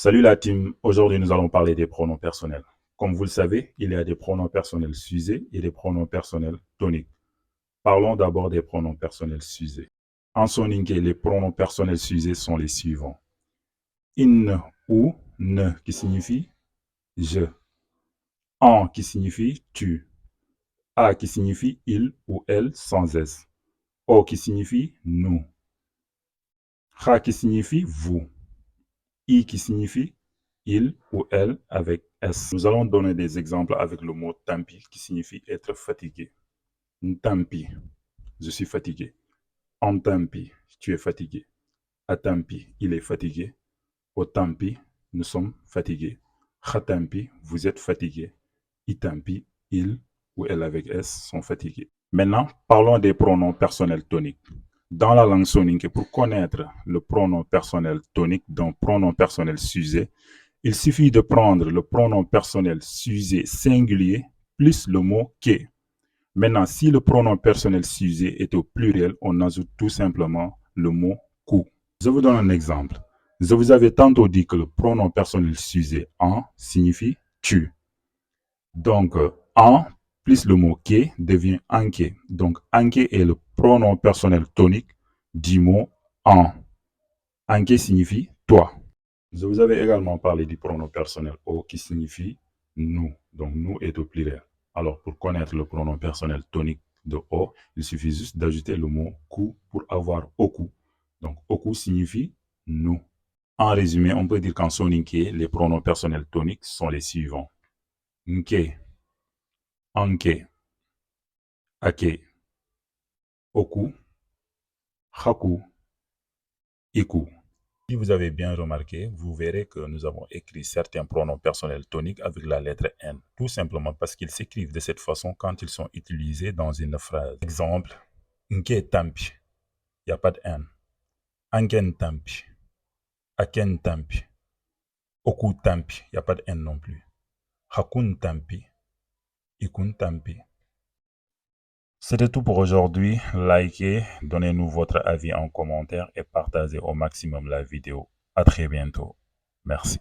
Salut la team, aujourd'hui nous allons parler des pronoms personnels. Comme vous le savez, il y a des pronoms personnels s'usés et des pronoms personnels toniques. Parlons d'abord des pronoms personnels s'usés. En soninké, les pronoms personnels s'usés sont les suivants. In ou ne qui signifie je. En qui signifie tu. A qui signifie il ou elle sans S. O qui signifie nous. Ra qui signifie vous. I qui signifie il ou elle avec S. Nous allons donner des exemples avec le mot tampi qui signifie être fatigué. Ntampi, je suis fatigué. Antampi, tu es fatigué. Atampi, il est fatigué. Otampi, nous sommes fatigués. Khatampi, vous êtes fatigué. Itampi, il ou elle avec S sont fatigués. Maintenant, parlons des pronoms personnels toniques. Dans la langue soninké, pour connaître le pronom personnel tonique d'un pronom personnel s'usé, il suffit de prendre le pronom personnel s'usé singulier plus le mot que. Maintenant, si le pronom personnel s'usé est au pluriel, on ajoute tout simplement le mot ku. Je vous donne un exemple. Je vous avais tantôt dit que le pronom personnel s'usé en signifie tu. Donc, en plus le mot que devient anke. Donc, anke est le pronom personnel tonique du mot en. Anke signifie toi. Je vous avais également parlé du pronom personnel o qui signifie nous. Donc, nous est au pluriel. Alors, pour connaître le pronom personnel tonique de o, il suffit juste d'ajouter le mot ku pour avoir oku. Donc, oku signifie nous. En résumé, on peut dire qu'en soninké, les pronoms personnels toniques sont les suivants. Nke, anke, ake, oku, haku, iku. Si vous avez bien remarqué, vous verrez que nous avons écrit certains pronoms personnels toniques avec la lettre N, tout simplement parce qu'ils s'écrivent de cette façon quand ils sont utilisés dans une phrase. Exemple, Nke tampi, il n'y a pas de N. Anken tampi, Aken tampi, Oku tampi, il n'y a pas de N non plus. Hakun tampi, Ikun tampi. C'était tout pour aujourd'hui. Likez, donnez-nous votre avis en commentaire et partagez au maximum la vidéo. À très bientôt. Merci.